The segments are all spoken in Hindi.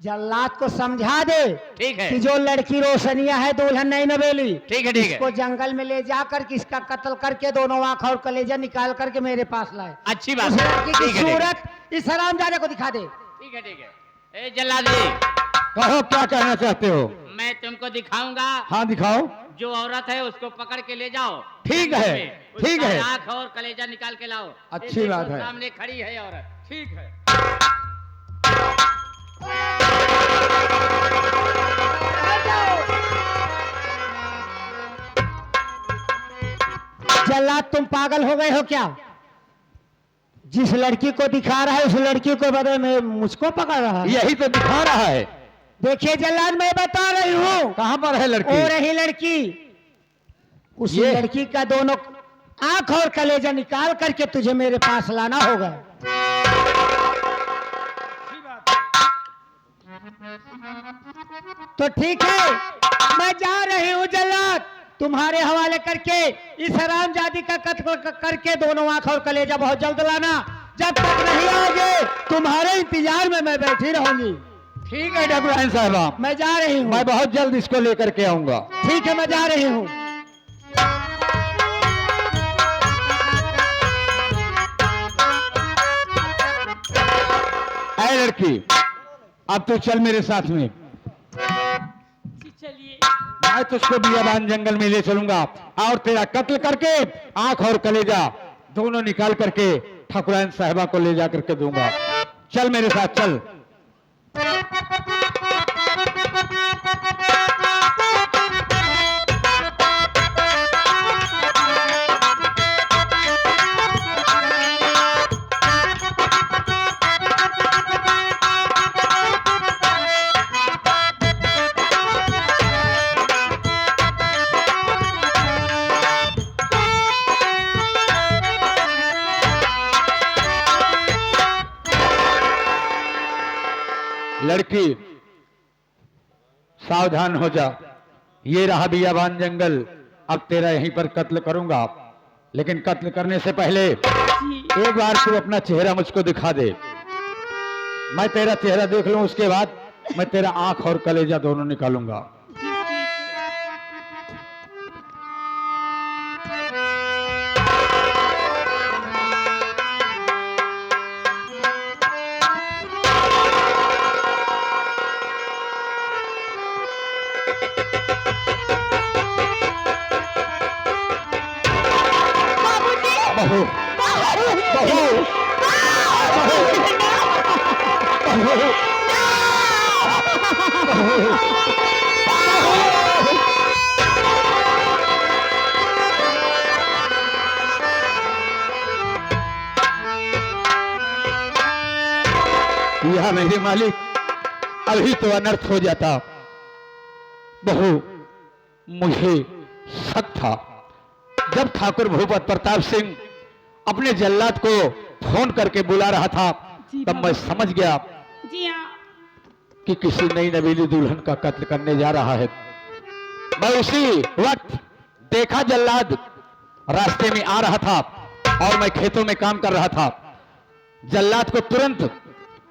जल्लाद को समझा दे ठीक है कि जो लड़की रोशनिया है दुल्हन नहीं नवेली, ठीक है ठीक है। इसको जंगल में ले जाकर के इसका कत्ल करके दोनों आंख और कलेजा निकाल करके मेरे पास लाए। अच्छी बात उस है। लड़की की ठीक है, ठीक है। सूरत इस हरामजादे को दिखा दे। ठीक है ठीक है। ए जल्लादी, कहो क्या कहना चाहते हो? मैं तुमको दिखाऊंगा। हाँ दिखाओ। जो औरत है उसको पकड़ के ले जाओ। ठीक है, ठीक है। आंख और कलेजा निकाल के लाओ। अच्छी ये देखो, बात है। सामने खड़ी है औरत। ठीक है। जल्लाद तुम पागल हो गए हो क्या? जिस लड़की को दिखा रहा है उस लड़की को बदले में मुझको पकड़ रहा है। यही तो दिखा रहा है। देखिए जल्लाद, मैं बता रही हूँ कहाँ पर है लड़की? और रही लड़की, उस ये? लड़की का दोनों आंख और कलेजा निकाल करके तुझे मेरे पास लाना होगा। तो ठीक है, मैं जा रही हूँ जल्लाद, तुम्हारे हवाले करके इस हरामजादी का कत्ल करके दोनों आंख और कलेजा बहुत जल्द लाना। जब तक नहीं आओगे तुम्हारे इंतजार में मैं बैठी रहूंगी। ठीक है डॉक्टर साहबा, मैं जा रही हूँ। मैं बहुत जल्द इसको लेकर के आऊंगा। ठीक है, मैं जा रही हूँ। ऐ लड़की, अब तो चल मेरे साथ में। चलिए। मैं तुझको बियाबान जंगल में ले चलूंगा और तेरा कत्ल करके आंख और कलेजा दोनों निकाल करके ठाकुराइन साहिबा को ले जा करके दूंगा। चल मेरे साथ चल। लड़की सावधान हो जा, ये रहा बियाबान जंगल। अब तेरा यहीं पर कत्ल करूंगा, लेकिन कत्ल करने से पहले एक बार तू अपना चेहरा मुझको दिखा दे। मैं तेरा चेहरा देख लूं, उसके बाद मैं तेरा आंख और कलेजा दोनों निकालूंगा। बहू, बहू, यह मेरे मालिक, अभी तो अनर्थ हो जाता। बहू, मुझे शक था जब ठाकुर भूपत प्रताप सिंह अपने जल्लाद को फोन करके बुला रहा था, तब मैं समझ गया जी हाँ। कि किसी नई नवीली दुल्हन का कत्ल करने जा रहा है। मैं उसी वक्त देखा जल्लाद रास्ते में आ रहा था और मैं खेतों में काम कर रहा था। जल्लाद को तुरंत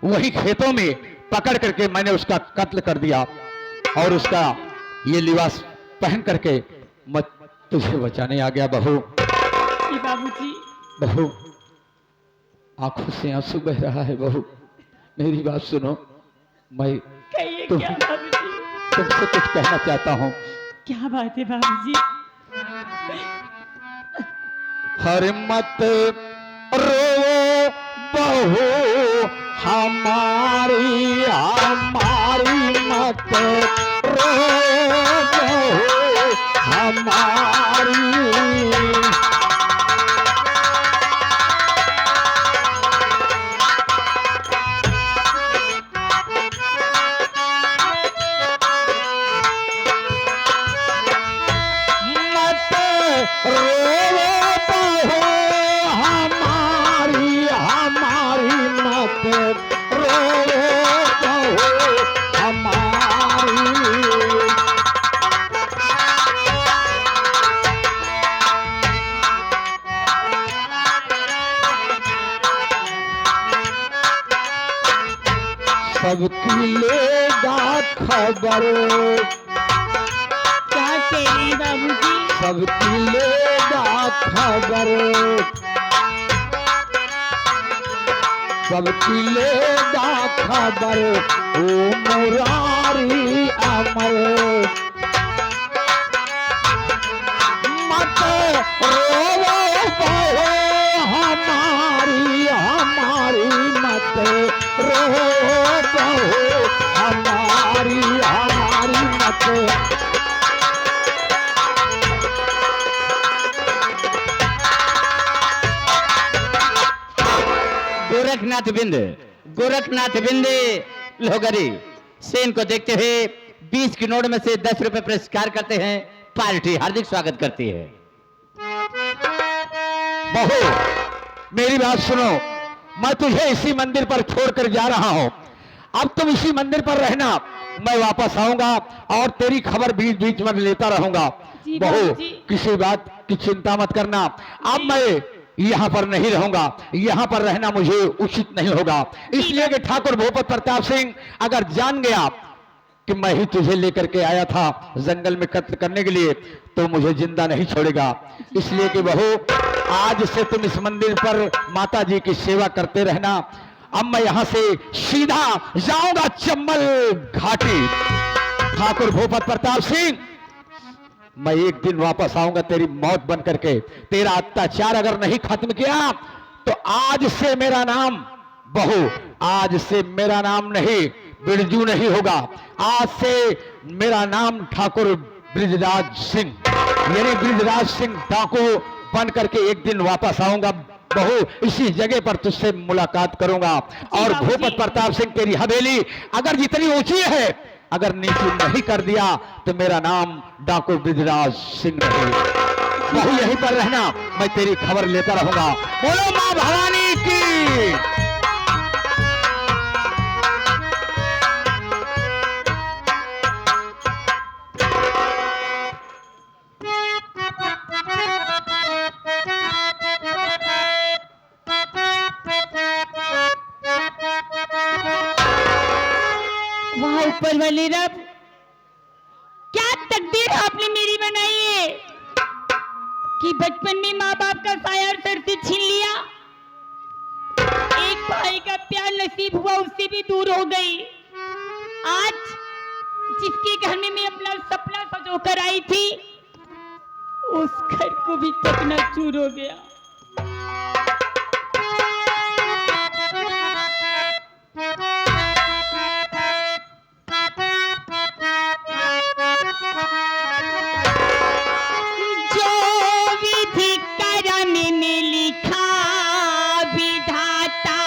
वही खेतों में पकड़ करके मैंने उसका कत्ल कर दिया और उसका ये लिबास पहन करके मैं तुझे बचाने आ गया। बहू, बाबूजी, बहू, आंखों से आंसू बह रहा है। बहू, मेरी बात सुनो, मैं तुमसे कुछ कहना चाहता हूँ। क्या बात है बाबूजी? हर मत रो बहू हमारी, हमारी मत रो बहू हमारी। हमारी, हमारी मत रो बहू सबकी लेगा खबर, क्या कह रहे हैं बाबूजी? सबकी लेगा खबर, सबकी लेगा खबर, ओ मुरारी अमर। मत रोवो बहो हमारी, हमारी मत रोवो बहो हमारी, हमारी मत। गोरखनाथ बिंद लोहगरी सेन को देखते हुए 20 की नोट में से 10 रुपए पुरस्कार करते हैं। पार्टी हार्दिक स्वागत करती है। बहू मेरी बात सुनो, मैं तुझे इसी मंदिर पर छोड़कर जा रहा हूं। अब तुम इसी मंदिर पर रहना, मैं वापस आऊंगा और तेरी खबर बीच बीच में लेता रहूंगा। जी बहू बाबूजी। किसी बात की चिंता मत करना। अब मैं यहाँ पर नहीं रहूंगा, यहाँ पर रहना मुझे उचित नहीं होगा, इसलिए कि ठाकुर भूपत प्रताप सिंह अगर जान गया कि मैं ही तुझे लेकर के आया था जंगल में कत्ल करने के लिए, तो मुझे जिंदा नहीं छोड़ेगा। इसलिए कि बहू आज से तुम इस मंदिर पर माता जी की सेवा करते रहना। अब मैं यहां से सीधा जाऊंगा चम्बल घाटी। ठाकुर भूपत प्रताप सिंह, मैं एक दिन वापस आऊंगा तेरी मौत बन करके। तेरा अत्याचार अगर नहीं खत्म किया तो आज से मेरा नाम बहू, आज से मेरा नाम नहीं बिरजू नहीं होगा, आज से मेरा नाम ठाकुर ब्रिजराज सिंह, यानी ब्रिजराज सिंह डाकू बन करके एक दिन वापस आऊंगा। बहू इसी जगह पर तुझसे मुलाकात करूंगा और बाबूजी। भूपत प्रताप सिंह तेरी हवेली अगर जितनी ऊंची है अगर नीचे नहीं कर दिया तो मेरा नाम डाकू ब्रिजराज सिंह नहीं। बहू यहीं पर रहना, मैं तेरी खबर लेता रहूंगा। बोलो मां भवानी की। वाह ऊपर वाले रब, क्या तकदीर आपने मेरी बनाई है कि बचपन में माँ बाप का साया सर से छीन लिया। एक भाई का प्यार नसीब हुआ, उससे भी दूर हो गई। आज जिसके घर में मैं अपना सपना सजोकर आई थी, उस घर को भी चकनाचूर हो गया। जो विधि करम में लिखा विधाता,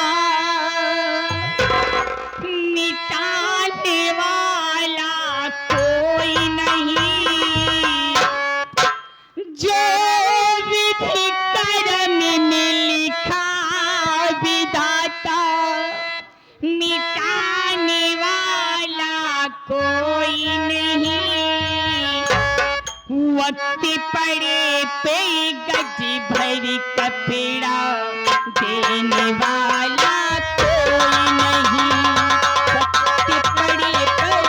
मिटाने वाला कोई नहीं। जो विधि करम में लिखा विधाता, मिटाने वाला कोई नहीं। वक्त पड़े पे गज भर कपड़ा देने वाला कोई नहीं। वक्त पड़े पर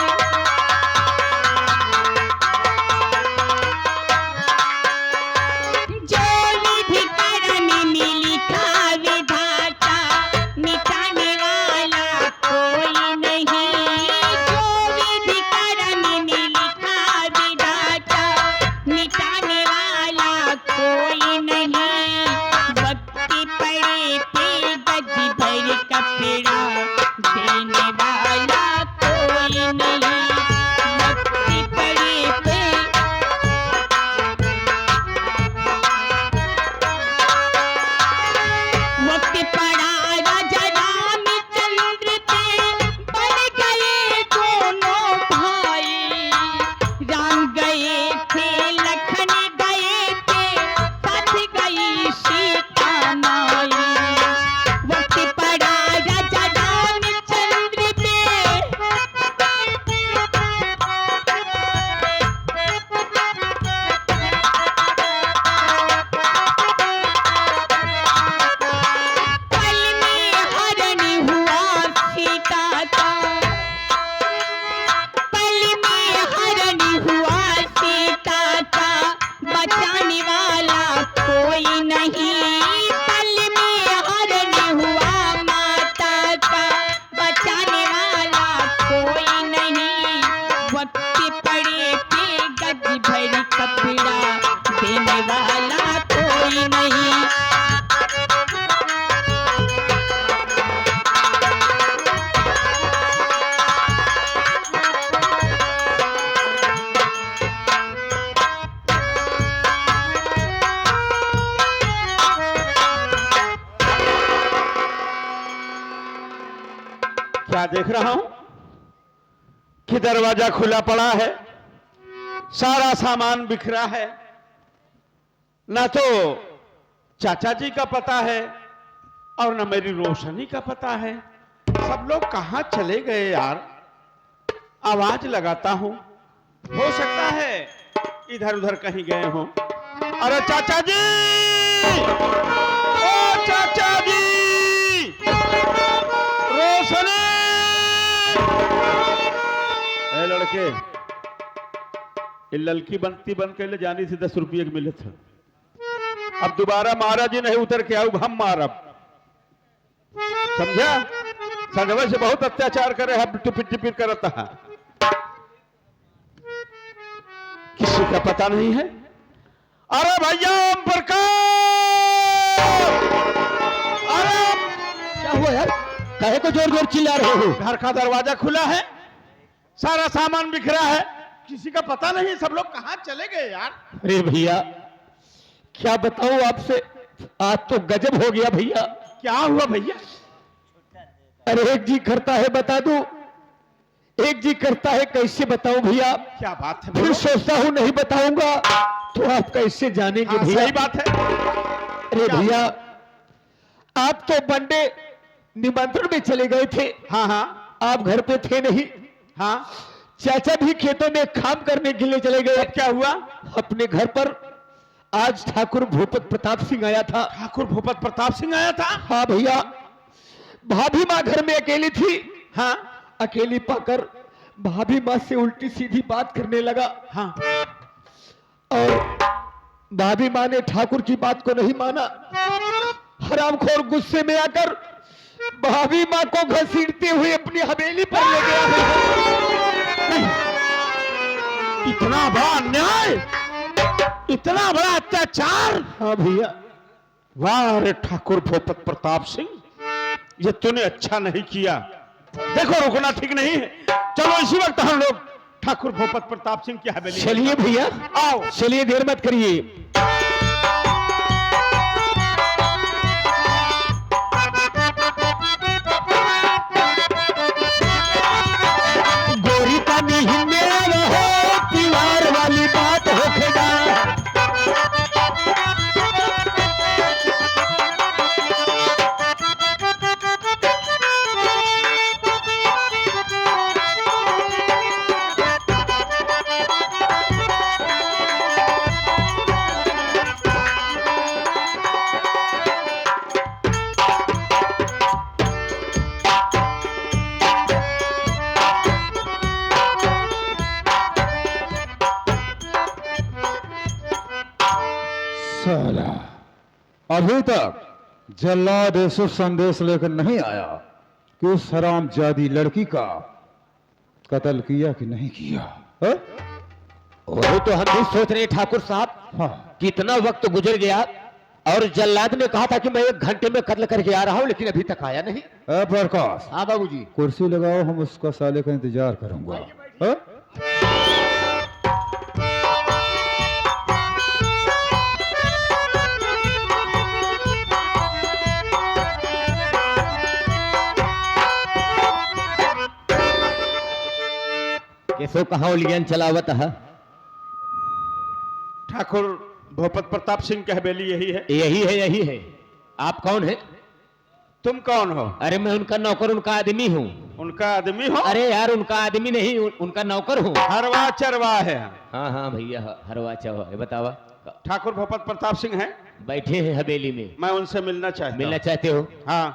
जो विधि करम में लिखा विधाता, मिटाने वाला कोई नहीं। जो विधि करम में लिखा विधाता, मिटाने वाला कोई नहीं। वक्त पड़े पे गज क्या देख रहा हूं कि दरवाजा खुला पड़ा है, सारा सामान बिखरा है, ना तो चाचा जी का पता है और न मेरी रोशनी का पता है। सब लोग कहां चले गए यार? आवाज लगाता हूं, हो सकता है इधर उधर कहीं गए हों। अरे चाचा जी, ओ चाचा जी, रोशनी। ए लड़के, ये ललकी बनती बन के ले जानी थी, 10 रुपये की मिले थे। अब दोबारा महाराज जी नहीं उतर के आओ, हम मारब, समझा? संगवे से बहुत अत्याचार करे है, टिपिर टिपिर करता है, किसी का पता नहीं है। अरे भैया ओम प्रकाश, अरे क्या हुआ यार? काहे को जोर जोर चिल्ला रहे हो? घर का दरवाजा खुला है, सारा सामान बिखरा है, किसी का पता नहीं, सब लोग कहां चले गए यार? अरे भैया क्या बताऊं आपसे, आज तो गजब हो गया भैया। क्या हुआ भैया? अरे एक जी करता है बता दूं, एक जी करता है कैसे बताऊं भैया। क्या बात है? फिर बोलो। सोचता हूं नहीं बताऊंगा तो आप कैसे जानेंगे हाँ, भैया। सही बात है। अरे क्या? भैया आप तो बर्थडे निमंत्रण में चले गए थे, हाँ हाँ आप घर पे थे नहीं। हाँ, चाचा भी खेतों में काम करने के लिए चले गए। अब क्या हुआ? अपने घर पर आज ठाकुर भूपत प्रताप सिंह आया था। ठाकुर भूपत प्रताप सिंह आया था? हाँ भैया, भाभी माँ घर में अकेली थी। हाँ अकेली पाकर भाभी माँ से उल्टी सीधी बात करने लगा हाँ, और भाभी माँ ने ठाकुर की बात को नहीं माना। हरामखोर गुस्से में आकर भाभी माँ को घसीटते हुए अपनी हवेली पर ले गया। इतना बड़ा अन्याय, इतना बड़ा अत्याचार! हाँ भैया, वाह रे ठाकुर भूपत प्रताप सिंह, ये तूने अच्छा नहीं किया। देखो रुकना ठीक नहीं है, चलो इसी वक्त हम लोग ठाकुर भूपत प्रताप सिंह की हवेली में चलिए भैया, आओ। चलिए देर मत करिए। गोरी का नहीं मेरा हो, दीवार वाली बात होखेगा। साला अभी तक जल्लाद ऐसा संदेश लेकर नहीं आया कि उस हरामजादी लड़की का कत्ल किया कि नहीं किया है? वही तो हम भी सोच रहे ठाकुर साहब, हाँ, कितना वक्त गुजर गया और जल्लाद ने कहा था कि मैं 1 घंटे में कत्ल करके आ रहा हूं, लेकिन अभी तक आया नहीं। ए प्रकाश, हाँ बाबूजी। कुर्सी लगाओ, हम उसका साले का इंतजार करूंगा। है? कैसो कहा उलियन चलावत है? ठाकुर भूपत प्रताप सिंह की हवेली यही है। यही है, यही है। आप कौन है? तुम कौन हो? अरे मैं उनका नौकर, उनका आदमी हूँ। उनका आदमी हो? अरे यार उनका आदमी नहीं, उनका नौकर हूँ। हरवा चरवा है। हाँ हाँ भैया, हरवा चवा है। बतावा। ठाकुर भूपत प्रताप सिंह हैं, बैठे हैं हवेली में। मैं उनसे मिलना चाहता मिलना हूं। चाहते हो? हाँ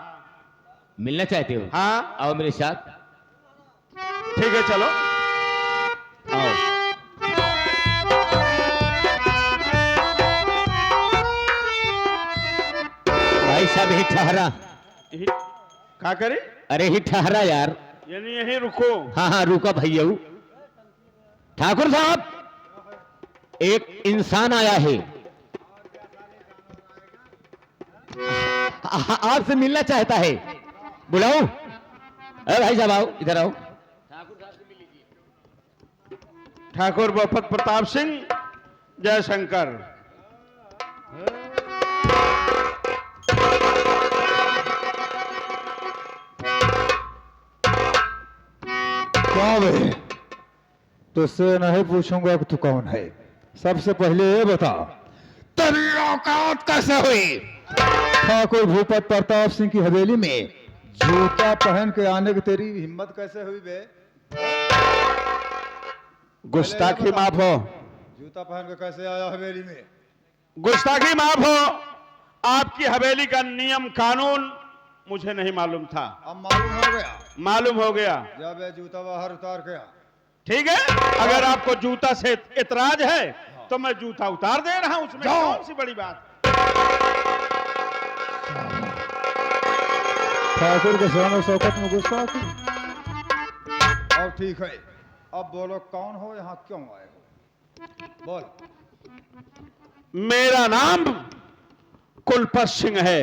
मिलना चाहते हो? हाँ, आओ मेरे साथ। ठीक है चलो। आओ। भाई साहब ही ठहरा। क्या करे? अरे ही ठहरा यार। यानी यहीं रुको। हाँ हाँ रुका भैया। ठाकुर साहब, एक इंसान आया है, आपसे मिलना चाहता है। बुलाओ। अरे भाई साहब आओ, इधर आओ। ठाकुर भूपत प्रताप सिंह, जयशंकर। क्यों बे? तुझसे नहीं पूछूंगा कि तू कौन है। सबसे पहले ये बता, तेरी औकात कैसे हुई ठाकुर भूपत प्रताप सिंह की हवेली में जूता पहन के आने की तेरी हिम्मत कैसे हुई बे? गुस्ताखी माफ हो, जूता पहन के कैसे आया हवेली में? गुस्ताखी माफ हो। आपकी हवेली का नियम कानून मुझे नहीं मालूम था, अब मालूम हो गया। मालूम हो गया। जब ये जूता बाहर उतार के आ। ठीक है, अगर आपको जूता से इतराज है तो मैं जूता उतार दे रहा हूं, उसमें कौन सी बड़ी बात। ठाकुर के शान शौकत में गुस्सा की। और ठीक है, अब बोलो कौन हो, यहाँ क्यों आए हो? बोल। मेरा नाम कुलपत सिंह है।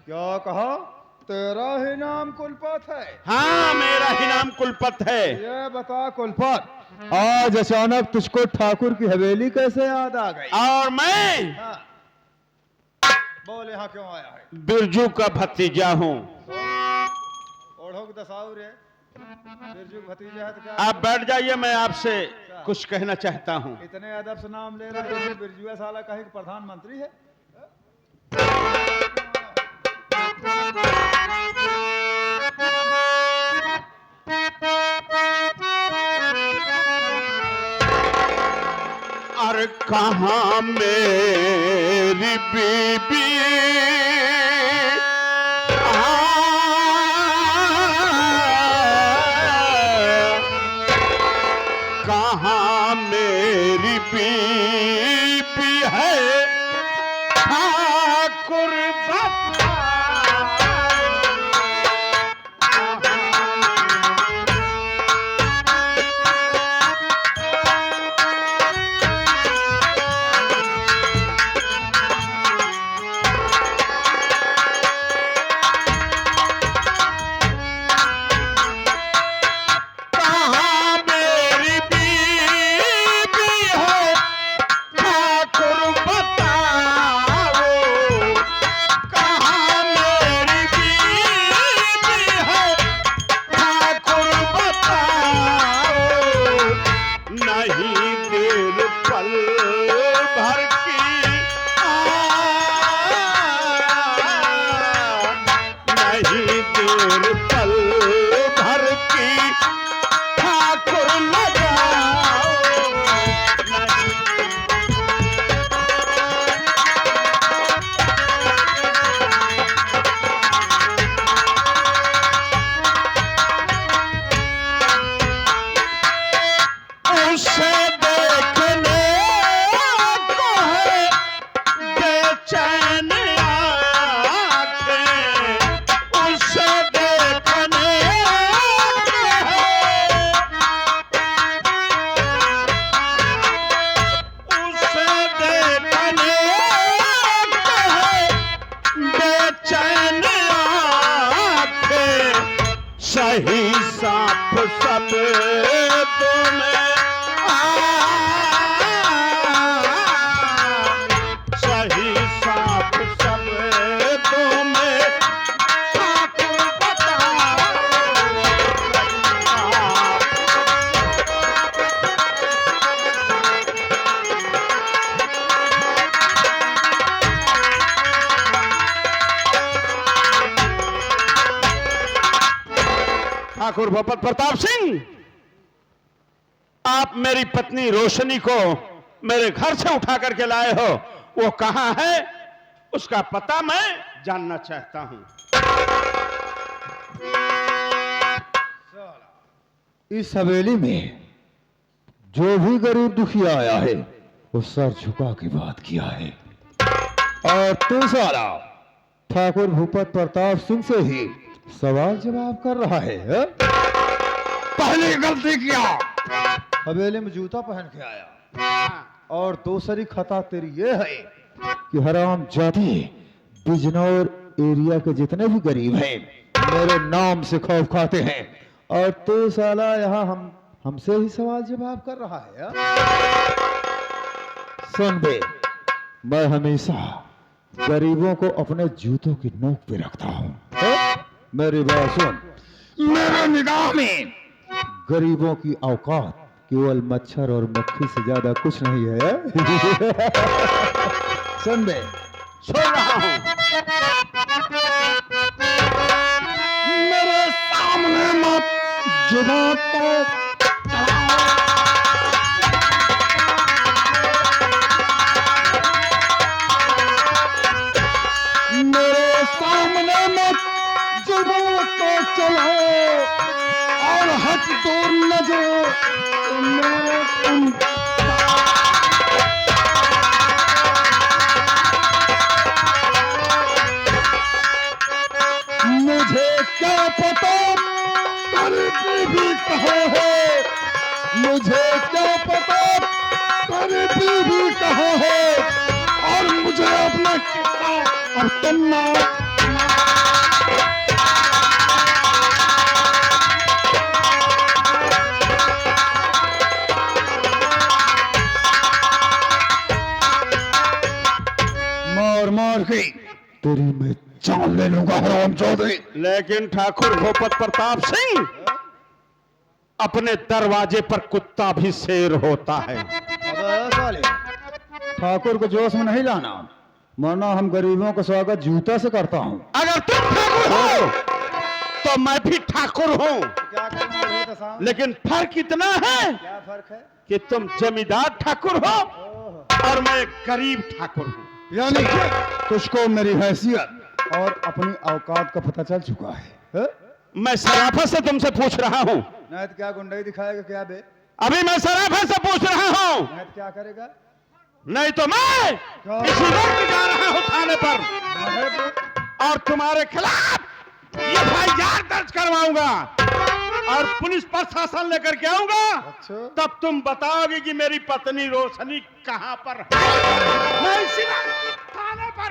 क्या कहा? तेरा ही नाम कुलपत है? हाँ, मेरा ही नाम कुलपत है। ये बता कुलपत, आज अचानक तुझको ठाकुर की हवेली कैसे याद आ गई? और मैं हाँ। बोल, यहाँ क्यों आया है? बिरजू का भतीजा हूँ। ओढ़ो के दसाऊ रे, बिरजू का भतीजा है तो क्या? आप बैठ जाइए, मैं आपसे कुछ कहना चाहता हूँ। इतने अदब से नाम ले रहा है जैसे बिरजुआ साला कहे कि प्रधानमंत्री है। अरे कहाँ मेरी बीबी, कहाँ मेरी बीबी है ठाकुर बता। सही साफ सब तुम्हें सही साफ सब तुम्हें ठाकुर बता। ठाकुर भूपत प्रताप सिंह, आप मेरी पत्नी रोशनी को मेरे घर से उठा करके लाए हो, वो कहां है उसका पता मैं जानना चाहता हूं। इस हवेली में जो भी गरीब दुखिया आया है वो सर झुका के बात किया है, और तू साला ठाकुर भूपत प्रताप सिंह से ही सवाल जवाब कर रहा है, हा? पहली गलती किया, हवेली में जूता पहन के आया, और दूसरी खता तेरी ये है कि हराम जाति बिजनौर एरिया के जितने भी गरीब हैं मेरे नाम से खौफ खाते हैं, और तू साला यहाँ हमसे ही सवाल जवाब कर रहा है, हा? सुन बे, मैं हमेशा गरीबों को अपने जूतों की नोक पे रखता हूँ, हा? मेरी बात सुन, मेरे निगाह में गरीबों की औकात केवल मच्छर और मक्खी से ज्यादा कुछ नहीं है। सुन दे। सुन रहा हूं। मेरे सामने मत जुबान तो मेरे सामने मत जुबान तो चलाओ और हट दूर न जाओ तो मैं तुम मुझे क्या पता गरीबी भी कहाँ है, मुझे क्या पता गरीबी भी कहाँ है, और मुझे अपना किस्सा और तुमना मार मार के तेरी मैं जान ले लूंगा हरामजादे। लेकिन ठाकुर भूपत प्रताप सिंह, अपने दरवाजे पर कुत्ता भी शेर होता है। अबे साले, ठाकुर को जोश में नहीं लाना, वरना हम गरीबों का स्वागत जूता से करता हूँ। अगर तुम ठाकुर हो तो मैं भी ठाकुर हूँ, क्या करना, लेकिन फर्क इतना है क्या फर्क है? कि तुम जमींदार ठाकुर हो और मैं गरीब ठाकुर हूँ। यानी तुझको मेरी हैसियत और अपनी औकात का पता चल चुका है? मैं शराफत से तुमसे पूछ रहा हूँ। नहीं तो क्या गुंडाई दिखाएगा क्या बे? अभी मैं शराफत से पूछ रहा हूँ, नहीं तो क्या करेगा? नहीं तो मैं इसी वक्त जा रहा हूँ थाने पर और तुम्हारे खिलाफ एफआईआर दर्ज करवाऊंगा और पुलिस प्रशासन लेकर के आऊंगा। अच्छा। तब तुम बताओगे कि मेरी पत्नी रोशनी कहाँ पर है। मैं इसी वक्त थाने पर